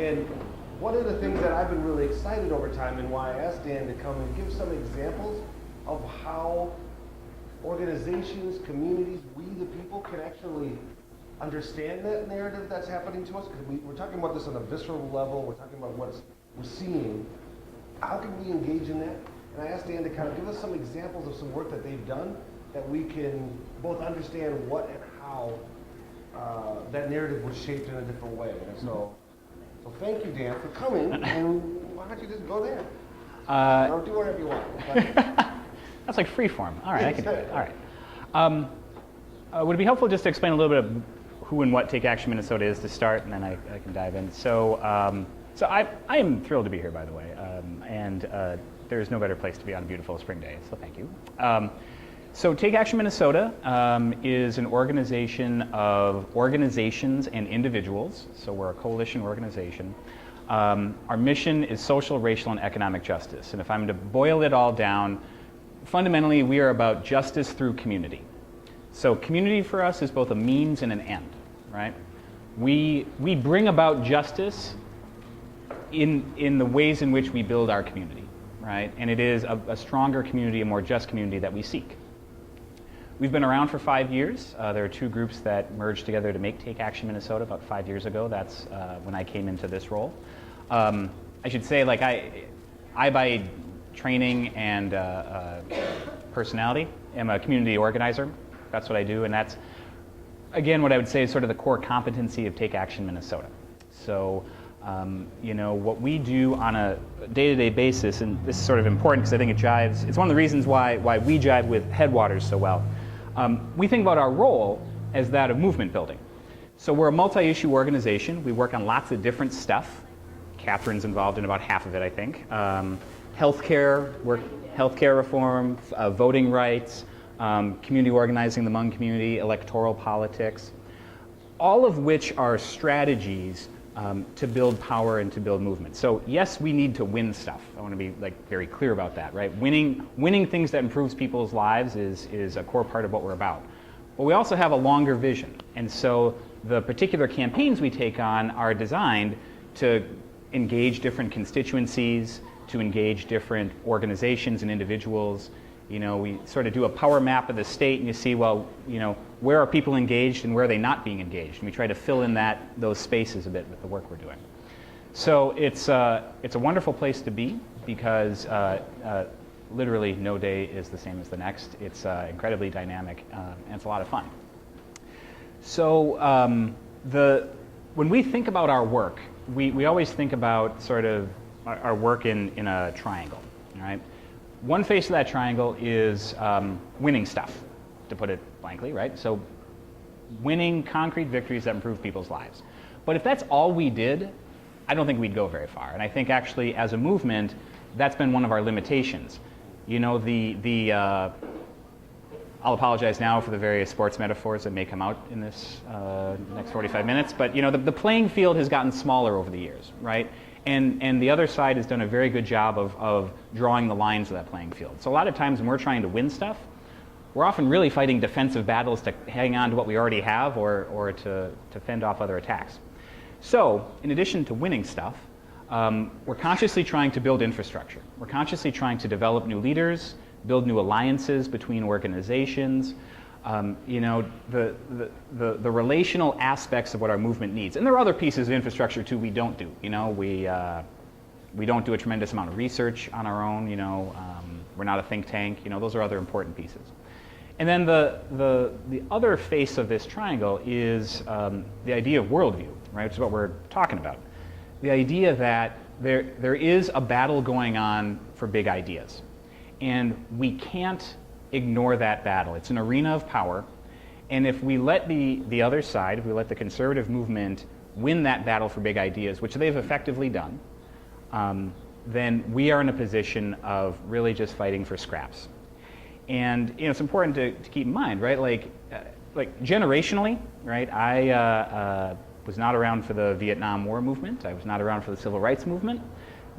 And one of the things that I've been really excited over time and why I asked Dan to come and give some examples of how organizations, communities, we the people can actually understand that narrative that's happening to us, because we're talking about this on a visceral level, we're talking about what we're seeing. How can we engage in that? And I asked Dan to kind of give us some examples of some work that they've done that we can both understand what and how that narrative was shaped in a different way. And so thank you, Dan, for coming, and why don't you just go there? Or do whatever you want. That's like free form. All right, I can do it. All right. Would it be helpful just to explain a little bit of who and what Take Action Minnesota is to start, and then I can dive in. So I am thrilled to be here, by the way, and there is no better place to be on a beautiful spring day, so thank you. So Take Action Minnesota is an organization of organizations and individuals, so we're a coalition organization. Our mission is social, racial, and economic justice, and if I'm to boil it all down, fundamentally we are about justice through community. So community for us is both a means and an end, right? We bring about justice in the ways in which we build our community, right? And it is a stronger community, a more just community that we seek. We've been around for 5 years. There are two groups that merged together to make Take Action Minnesota about 5 years ago. That's when I came into this role. I should say, like, I by training and personality am a community organizer. That's what I do, and that's, again, what I would say is sort of the core competency of Take Action Minnesota. So, you know, what we do on a day-to-day basis, and this is sort of important because I think it jives, it's one of the reasons why we jive with Headwaters so well. We think about our role as that of movement building. So we're a multi-issue organization. We work on lots of different stuff. Catherine's involved in about half of it, I think. Healthcare reform, voting rights, community organizing, the Hmong community, electoral politics, all of which are strategies to build power and to build movement. So yes, we need to win stuff. I want to be very clear about that, right? Winning things that improves people's lives is a core part of what we're about. But we also have a longer vision, and so the particular campaigns we take on are designed to engage different constituencies, to engage different organizations and individuals. You know, we sort of do a power map of the state, and you see, well, you know, where are people engaged and where are they not being engaged? And we try to fill in those spaces a bit with the work we're doing. So it's a wonderful place to be because literally no day is the same as the next. It's incredibly dynamic, and it's a lot of fun. So when we think about our work, we always think about sort of our work in a triangle, all right? One face of that triangle is winning stuff, to put it blankly, right? So winning concrete victories that improve people's lives. But if that's all we did, I don't think we'd go very far. And I think actually as a movement, that's been one of our limitations. You know, I'll apologize now for the various sports metaphors that may come out in this next 45 minutes, but you know, the playing field has gotten smaller over the years, right? And the other side has done a very good job of drawing the lines of that playing field. So a lot of times when we're trying to win stuff, we're often really fighting defensive battles to hang on to what we already have or to fend off other attacks. So in addition to winning stuff, we're consciously trying to build infrastructure. We're consciously trying to develop new leaders, build new alliances between organizations, you know, the relational aspects of what our movement needs. And there are other pieces of infrastructure too we don't do. You know, we don't do a tremendous amount of research on our own. You know, we're not a think tank. You know, those are other important pieces. And then the other face of this triangle is the idea of worldview, right? Which is what we're talking about. The idea that there is a battle going on for big ideas. And we can't ignore that battle. It's an arena of power. And if we let the other side, if we let the conservative movement win that battle for big ideas, which they've effectively done, then we are in a position of really just fighting for scraps. And you know, it's important to keep in mind, right? Like generationally, right? I was not around for the Vietnam War movement. I was not around for the Civil Rights movement.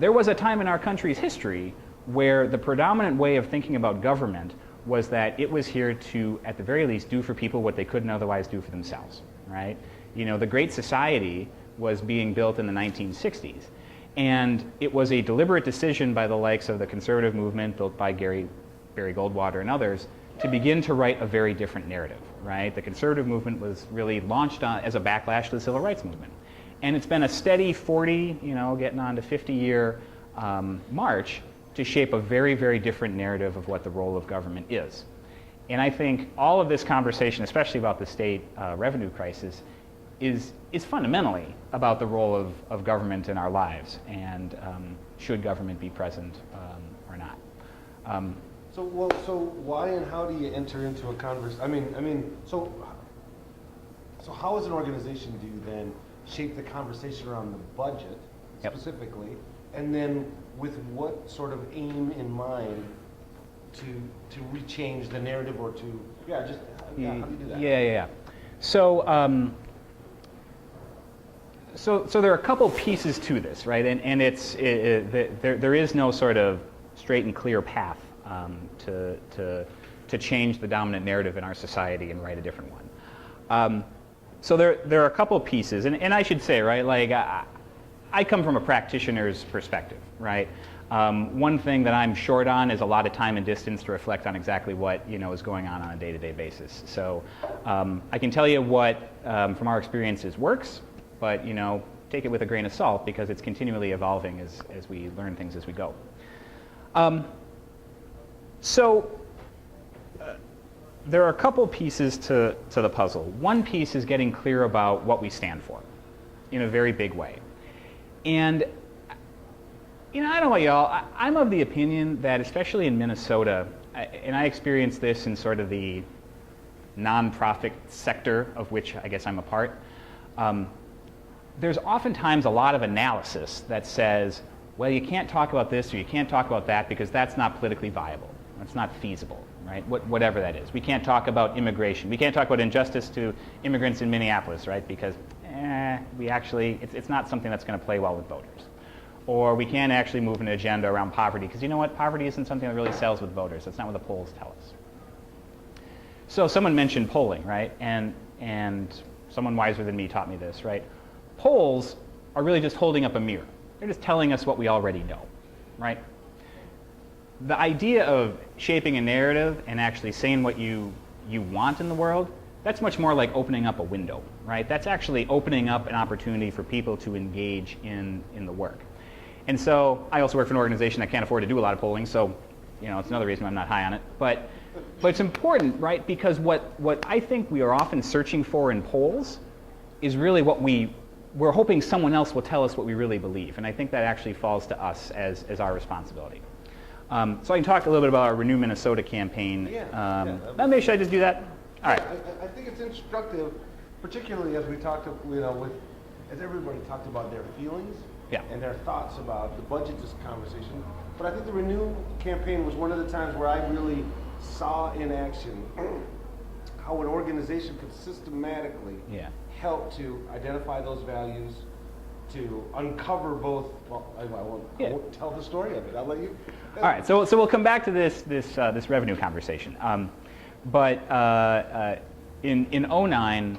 There was a time in our country's history where the predominant way of thinking about government was that it was here to, at the very least, do for people what they couldn't otherwise do for themselves, right? You know, the Great Society was being built in the 1960s. And it was a deliberate decision by the likes of the conservative movement, built by Barry Goldwater and others, to begin to write a very different narrative, right? The conservative movement was really launched as a backlash to the civil rights movement. And it's been a steady 40, getting on to 50-year march to shape a very, very different narrative of what the role of government is. And I think all of this conversation, especially about the state revenue crisis, is fundamentally about the role of government in our lives, and should government be present or not. So why and how do you enter into a conversation? So how as an organization do you then shape the conversation around the budget specifically, and then with what sort of aim in mind to rechange the narrative, or to how do you do that? Yeah. So there are a couple pieces to this, right? And there is no sort of straight and clear path to change the dominant narrative in our society and write a different one. So there are a couple pieces, and I should say, right, like I come from a practitioner's perspective, right? One thing that I'm short on is a lot of time and distance to reflect on exactly what is going on a day-to-day basis. So I can tell you what from our experiences works, but take it with a grain of salt, because it's continually evolving as we learn things as we go. There are a couple pieces to the puzzle. One piece is getting clear about what we stand for in a very big way. And I don't know about y'all, I'm of the opinion that, especially in Minnesota, and I experienced this in sort of the nonprofit sector of which I guess I'm a part, there's oftentimes a lot of analysis that says, well, you can't talk about this or you can't talk about that because that's not politically viable. That's not feasible, right? Whatever that is. We can't talk about immigration. We can't talk about injustice to immigrants in Minneapolis, right? Because it's not something that's going to play well with voters. Or we can't actually move an agenda around poverty, because you know what? Poverty isn't something that really sells with voters. That's not what the polls tell us. So someone mentioned polling, right? And someone wiser than me taught me this, right? Polls are really just holding up a mirror. They're just telling us what we already know, right? The idea of shaping a narrative and actually saying what you want in the world, that's much more like opening up a window, right? That's actually opening up an opportunity for people to engage in the work. And so I also work for an organization that can't afford to do a lot of polling, so it's another reason I'm not high on it. But it's important, right? Because what I think we are often searching for in polls is really what we're hoping someone else will tell us what we really believe. And I think that actually falls to us as our responsibility. So I can talk a little bit about our Renew Minnesota campaign. Maybe should I just do that? All right. I think it's instructive, particularly as we talked, as everybody talked about their feelings and their thoughts about the budget conversation. But I think the Renew campaign was one of the times where I really saw in action how an organization could systematically help to identify those values, to uncover both. Well, I won't tell the story of it. I'll let you. All right. So we'll come back to this revenue conversation. But in 2009,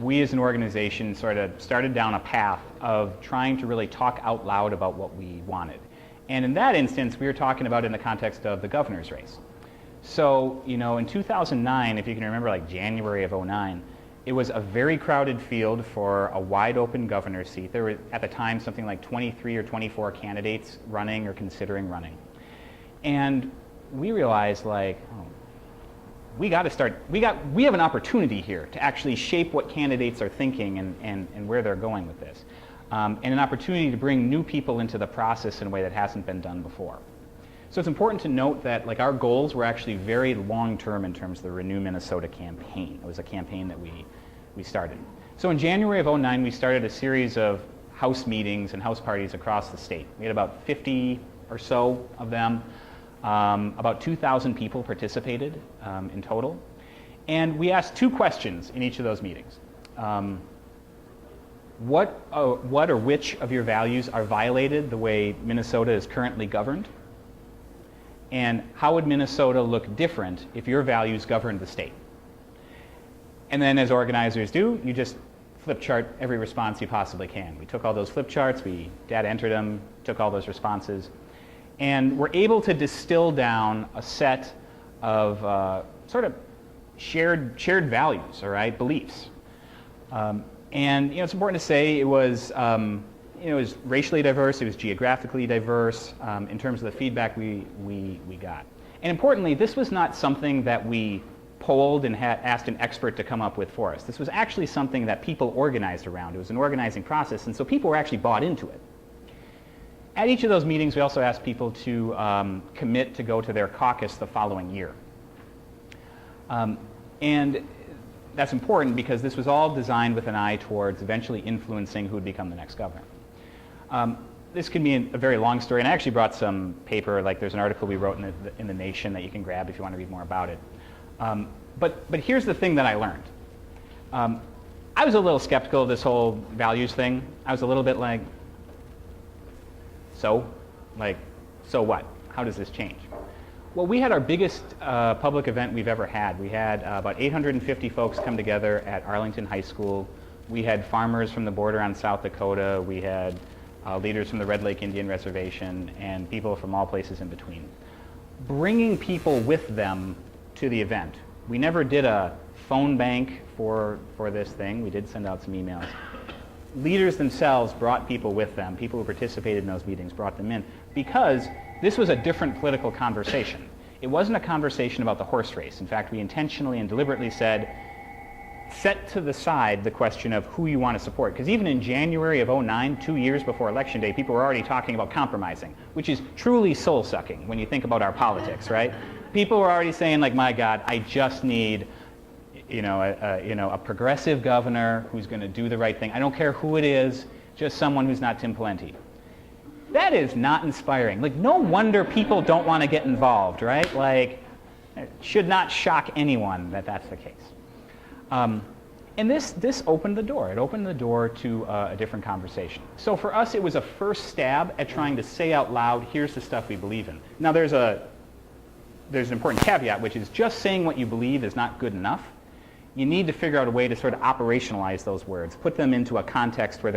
we as an organization sort of started down a path of trying to really talk out loud about what we wanted. And in that instance, we were talking about in the context of the governor's race. So, in 2009, if you can remember, like January of 2009, it was a very crowded field for a wide open governor's seat. There were, at the time, something like 23 or 24 candidates running or considering running. And we realized, we got to start, we have an opportunity here to actually shape what candidates are thinking and where they're going with this. And an opportunity to bring new people into the process in a way that hasn't been done before. So it's important to note that our goals were actually very long-term in terms of the Renew Minnesota campaign. It was a campaign that we started. So in January of 2009, we started a series of house meetings and house parties across the state. We had about 50 or so of them. About 2,000 people participated in total. And we asked two questions in each of those meetings. What or which of your values are violated the way Minnesota is currently governed? And how would Minnesota look different if your values governed the state? And then, as organizers do, you just flip chart every response you possibly can. We took all those flip charts, we data entered them, took all those responses, and we're able to distill down a set of sort of shared values, all right, beliefs. And it's important to say it was racially diverse, it was geographically diverse in terms of the feedback we got. And importantly, this was not something that we polled and asked an expert to come up with for us. This was actually something that people organized around. It was an organizing process, and so people were actually bought into it. At each of those meetings, we also asked people to commit to go to their caucus the following year. And that's important because this was all designed with an eye towards eventually influencing who would become the next governor. This can be a very long story, and I actually brought some paper, like there's an article we wrote in the Nation that you can grab if you want to read more about it. But here's the thing that I learned. I was a little skeptical of this whole values thing. I was a little bit like, so what? How does this change? Well, we had our biggest public event we've ever had. We had about 850 folks come together at Arlington High School. We had farmers from the border on South Dakota. We had leaders from the Red Lake Indian Reservation and people from all places in between. Bringing people with them to the event. We never did a phone bank for this thing. We did send out some emails. Leaders themselves brought people with them. People who participated in those meetings brought them in because this was a different political conversation. It wasn't a conversation about the horse race. In fact, we intentionally and deliberately said, set to the side the question of who you want to support. Because even in January of '09, 2 years before Election Day, people were already talking about compromising, which is truly soul-sucking when you think about our politics, right? People were already saying, like, my God, I just need a progressive governor who's going to do the right thing. I don't care who it is, just someone who's not Tim Pawlenty. That is not inspiring. Like, no wonder people don't want to get involved, right? Like, it should not shock anyone that that's the case. And this opened the door. It opened the door to a different conversation. So for us, it was a first stab at trying to say out loud, here's the stuff we believe in. Now, there's an important caveat, which is just saying what you believe is not good enough. You need to figure out a way to sort of operationalize those words, put them into a context where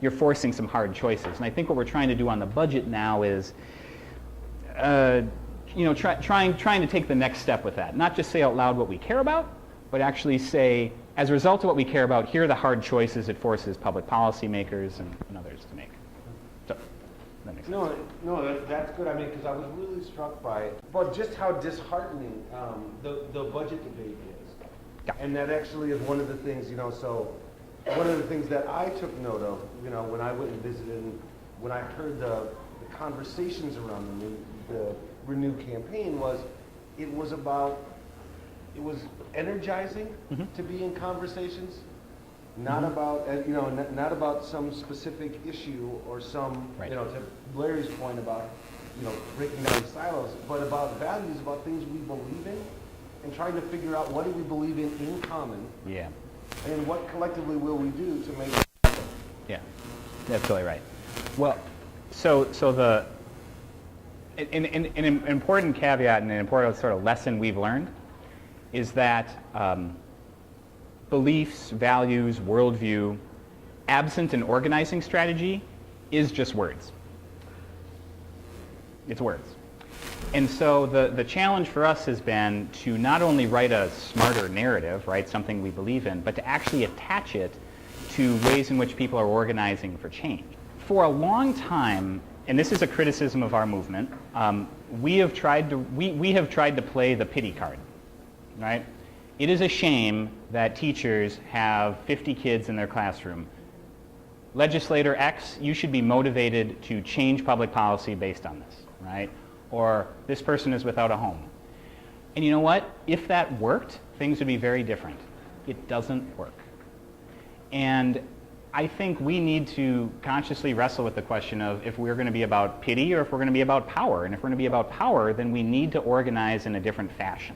you're forcing some hard choices. And I think what we're trying to do on the budget now is trying to take the next step with that. Not just say out loud what we care about, but actually say, as a result of what we care about, here are the hard choices it forces public policymakers and others to make. So, that makes sense. No, that's good. I mean, because I was really struck by just how disheartening the budget debate is. Yeah. And that actually is one of the things, so one of the things that I took note of, when I went and visited, and when I heard the conversations around the Renew campaign it was energizing to be in conversations, not about not about some specific issue or some right. To Larry's point about breaking down silos, but about values, about things we believe in, and trying to figure out what do we believe in common. Yeah. And what collectively will we do to make it happen? Yeah, that's totally right. Well, so an important caveat and an important sort of lesson we've learned is that beliefs, values, worldview, absent an organizing strategy, is just words. It's words. And so the challenge for us has been to not only write a smarter narrative, right, something we believe in, but to actually attach it to ways in which people are organizing for change. For a long time, and this is a criticism of our movement, we have tried to play the pity card, right? It is a shame that teachers have 50 kids in their classroom. Legislator X, you should be motivated to change public policy based on this, right? Or this person is without a home. And you know what? If that worked, things would be very different. It doesn't work. And I think we need to consciously wrestle with the question of if we're going to be about pity or if we're going to be about power. And if we're going to be about power, then we need to organize in a different fashion.